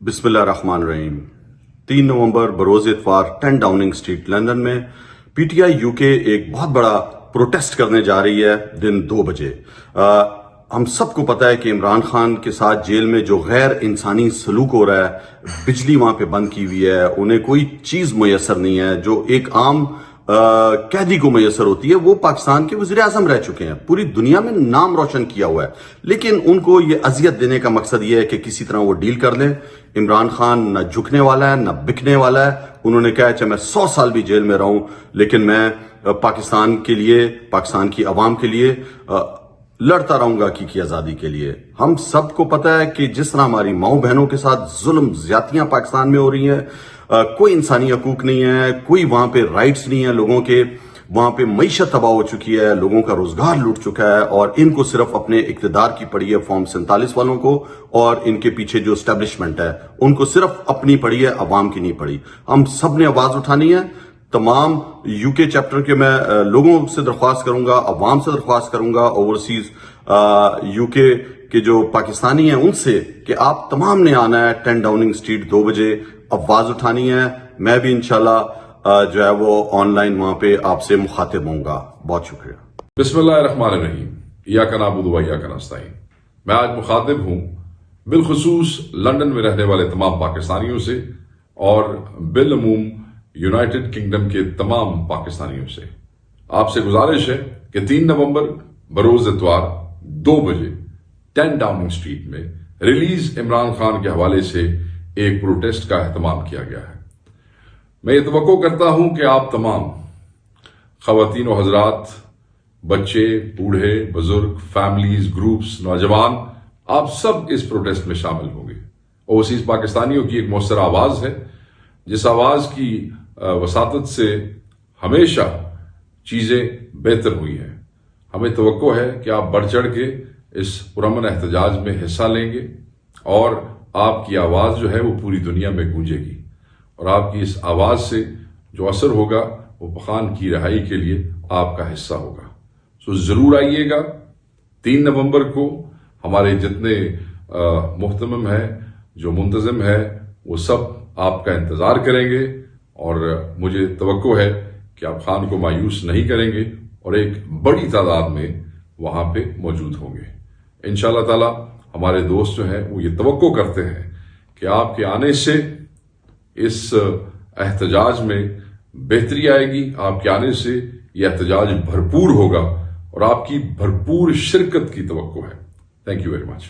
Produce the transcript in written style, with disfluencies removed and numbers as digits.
بسم اللہ الرحمن الرحیم 3 نومبر بروز اتوار 10 ڈاؤننگ اسٹریٹ لندن میں پی ٹی آئی یو کے ایک بہت بڑا پروٹیسٹ کرنے جا رہی ہے دن 2 بجے۔ ہم سب کو پتا ہے کہ عمران خان کے ساتھ جیل میں جو غیر انسانی سلوک ہو رہا ہے، بجلی وہاں پہ بند کی ہوئی ہے، انہیں کوئی چیز میسر نہیں ہے جو ایک عام قیدی کو میسر ہوتی ہے۔ وہ پاکستان کے وزیر اعظم رہ چکے ہیں، پوری دنیا میں نام روشن کیا ہوا ہے، لیکن ان کو یہ اذیت دینے کا مقصد یہ ہے کہ کسی طرح وہ ڈیل کر لیں۔ عمران خان نہ جھکنے والا ہے نہ بکنے والا ہے۔ انہوں نے کہا چاہے میں 100 سال بھی جیل میں رہوں، لیکن میں پاکستان کے لیے، پاکستان کی عوام کے لیے لڑتا رہوں گا کی آزادی کے لیے۔ ہم سب کو پتا ہے کہ جس طرح ہماری ماؤں بہنوں کے ساتھ ظلم زیادتیاں پاکستان میں ہو رہی ہیں، کوئی انسانی حقوق نہیں ہے، کوئی وہاں پہ رائٹس نہیں ہے لوگوں کے، وہاں پہ معیشت تباہ ہو چکی ہے، لوگوں کا روزگار لوٹ چکا ہے، اور ان کو صرف اپنے اقتدار کی پڑی ہے، فارم 47 والوں کو، اور ان کے پیچھے جو اسٹیبلشمنٹ ہے ان کو صرف اپنی پڑی ہے، عوام کی نہیں پڑی۔ ہم سب نے آواز اٹھانی ہے۔ تمام یو کے چیپٹر کے میں لوگوں سے درخواست کروں گا، عوام سے درخواست کروں گا، اوورسیز یو کے جو پاکستانی ہیں ان سے، کہ آپ تمام نے آنا ہے 10 ڈاؤننگ اسٹریٹ 2 بجے، آواز اٹھانی ہے۔ میں بھی انشاءاللہ جو ہے وہ آن لائن وہاں پہ آپ سے مخاطب ہوں گا۔ بہت شکریہ۔ بسم اللہ الرحمن الرحیم۔ ایاک نعبد و ایاک نستعین۔ میں آج مخاطب ہوں بالخصوص لندن میں رہنے والے تمام پاکستانیوں سے اور بالعموم یونائٹڈ کنگڈم کے تمام پاکستانیوں سے۔ آپ سے گزارش ہے کہ 3 نومبر بروز اتوار 2 بجے 10 ڈاؤننگ اسٹریٹ میں ریلیز عمران خان کے حوالے سے ایک پروٹیسٹ کا اہتمام کیا گیا ہے۔ میں یہ توقع کرتا ہوں کہ آپ تمام خواتین و حضرات، بچے، بوڑھے، بزرگ، فیملیز، گروپس، نوجوان، آپ سب اس پروٹیسٹ میں شامل ہوں گے۔ اوورسیز پاکستانیوں کی ایک مؤثر آواز ہے، جس آواز کی وساطت سے ہمیشہ چیزیں بہتر ہوئی ہیں۔ ہمیں توقع ہے کہ آپ بڑھ چڑھ کے اس پرامن احتجاج میں حصہ لیں گے، اور آپ کی آواز جو ہے وہ پوری دنیا میں گونجے گی، اور آپ کی اس آواز سے جو اثر ہوگا وہ پخان کی رہائی کے لیے آپ کا حصہ ہوگا۔ سو ضرور آئیے گا 3 نومبر کو۔ ہمارے جتنے محتمم ہیں، جو منتظم ہے، وہ سب آپ کا انتظار کریں گے، اور مجھے توقع ہے کہ آپ خان کو مایوس نہیں کریں گے، اور ایک بڑی تعداد میں وہاں پہ موجود ہوں گے۔ انشاءاللہ تعالی ہمارے دوست جو ہیں وہ یہ توقع کرتے ہیں کہ آپ کے آنے سے اس احتجاج میں بہتری آئے گی، آپ کے آنے سے یہ احتجاج بھرپور ہوگا، اور آپ کی بھرپور شرکت کی توقع ہے۔ Thank you very much.